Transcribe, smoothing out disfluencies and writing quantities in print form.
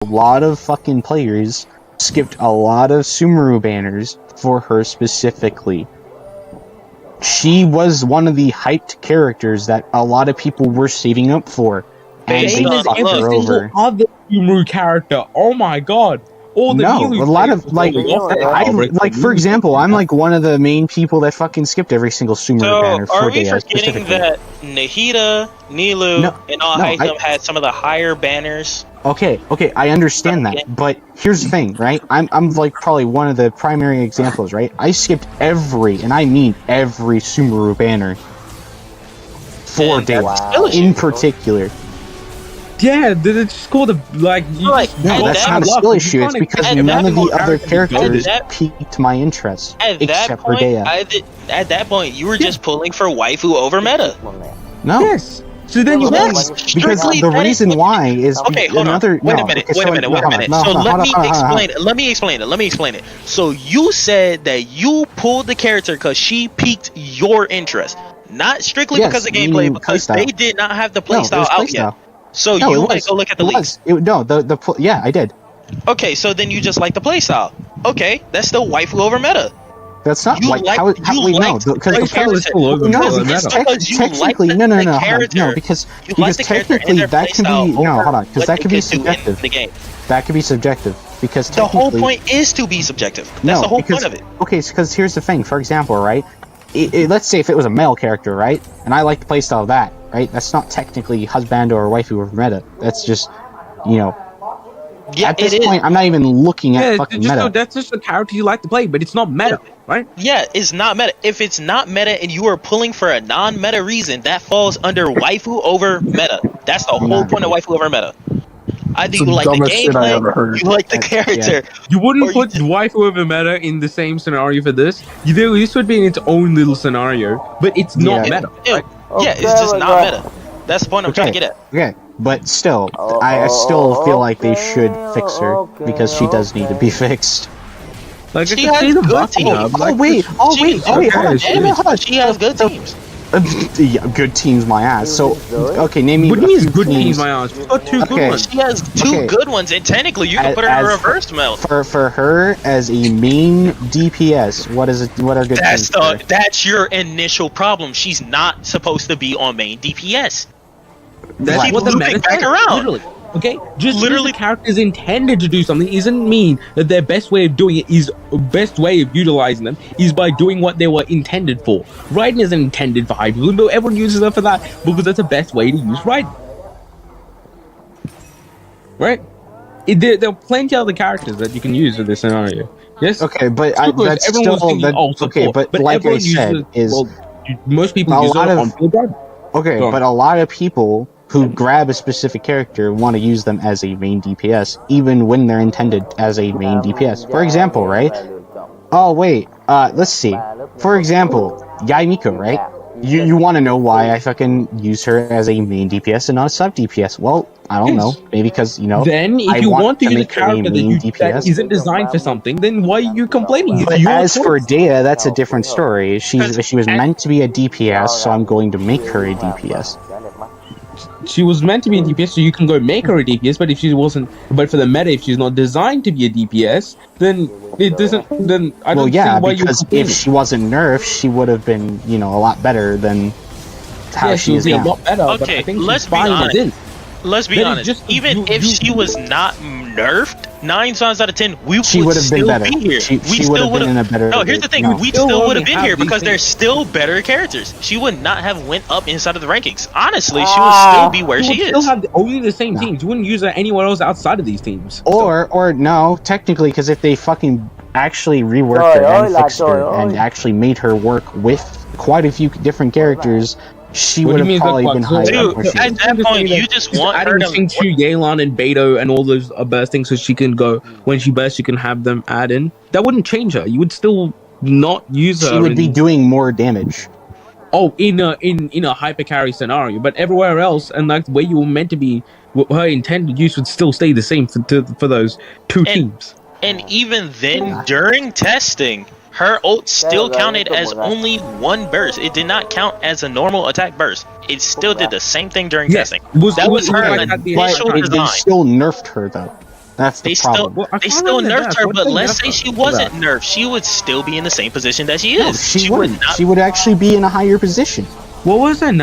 a lot of fucking players skipped a lot of Sumeru banners for her specifically. She was one of the hyped characters that a lot of people were saving up for, and they fucked her over. Other Sumeru character. Oh my god. All the No, a lot of like for example, I'm like one of the main people that fucking skipped every single Sumeru banner for are we Daya forgetting that Nahida, Nilu, and all Hytham had some of the higher banners? Okay, I understand that, but here's the thing, right? I'm like probably one of the primary examples, right? I skipped every, and I mean every Sumeru banner for Daya in particular. Yeah, it's called a no, that's not a skill issue. It's because none of the other characters piqued my interest except for Daya. At that point, you were just pulling for waifu over meta. No. Yes. So then you because the reason why is okay. Hold on. Wait a minute. So let me explain it. So you said that you pulled the character because she piqued your interest, not strictly because of gameplay, because they did not have the playstyle out yet. So you went to go look at the leaks. Yeah, I did. Okay, so then you just like the playstyle. Okay, that's still waifu over meta. That's not how we know, because technically because technically that can be because that can be subjective. That can be subjective because the whole point is to be subjective. That's the whole point of it. Okay, because here's the thing. For example, right? Let's say if it was a male character, right, and I like the playstyle of that, right? That's not technically husband or waifu or meta. That's just, at this point, I'm not even looking at fucking meta. That's just a character you like to play, but it's not meta, right? Yeah, it's not meta. If it's not meta and you are pulling for a non-meta reason, that falls under waifu over meta. That's the whole point of waifu over meta. Either you like the gameplay, you like the character. Yeah. You wouldn't put waifu over meta in the same scenario for this. This would be in its own little scenario, but it's not meta. Right? It's just not meta. That's the point I'm trying to get at. Okay, but still, I still feel like they should fix her because she does need to be fixed. Like she has good teams. Hold on. She has good teams. Good teams, my ass. So, okay, name me. What do you mean good teams, my ass? She's got two good ones. She has two good ones, and technically, you can put her in a reverse melt. For her as a main DPS, what are good teams? That's your initial problem. She's not supposed to be on main DPS. That's what the meta back around. Literally. Okay, just literally, the character is intended to do something doesn't mean that their best way of doing it is best way of utilizing them is by doing what they were intended for. Raiden isn't intended for high people, but everyone uses them for that because that's the best way to use Raiden. Right? There are plenty of other characters that you can use in this scenario. Yes. Okay, but that's still okay. But like I said, most people use it on field guard. Okay, but a lot of people who grab a specific character want to use them as a main DPS, even when they're intended as a main DPS. For example, right? Oh wait, let's see. For example, Yaimiko, right? You want to know why I fucking use her as a main DPS and not a sub DPS? Well, I don't know. Maybe because Then, if you want to use a character that isn't designed for something, then why are you complaining? But as for Daya, that's a different story. She was meant to be a DPS, so I'm going to make her a DPS. She was meant to be a DPS, so you can go make her a DPS. But if she wasn't, but for the meta, if she's not designed to be a DPS, then it doesn't. Then I don't see why you. Because if she wasn't nerfed, she would have been, a lot better than how she is now. A lot better. Okay, but I think let's be honest. Let's be honest. Even if she was not nerfed, 9 times out of 10, we would still be here. She would have been in a better. No, here's the thing: we still would have been here because there's still better characters. She would not have went up inside of the rankings. Honestly, she would still be where she is. Still have only the same teams. You wouldn't use her anywhere else outside of these teams. Or no, technically, because if they fucking actually reworked her and fixed her and actually made her work with quite a few different characters, she would have probably been higher. Dude, at that point, you just want her to Xingqiu, Yelan, and Beidou and all those bursting, so she can go when she bursts. You can have them add in. That wouldn't change her. You would still not use her. She would be doing more damage. Oh, in a hyper carry scenario, but everywhere else, and like where you were meant to be, her intended use would still stay the same for those two teams. And even then, during testing, her ult still counted as only one burst. It did not count as a normal attack burst. It still did the same thing during testing. That was her initial design. They still nerfed her though. That's the problem. They still nerfed her, but let's say she wasn't nerfed, she would still be in the same position that she is. No, she wouldn't. She would actually be in a higher position. What was that?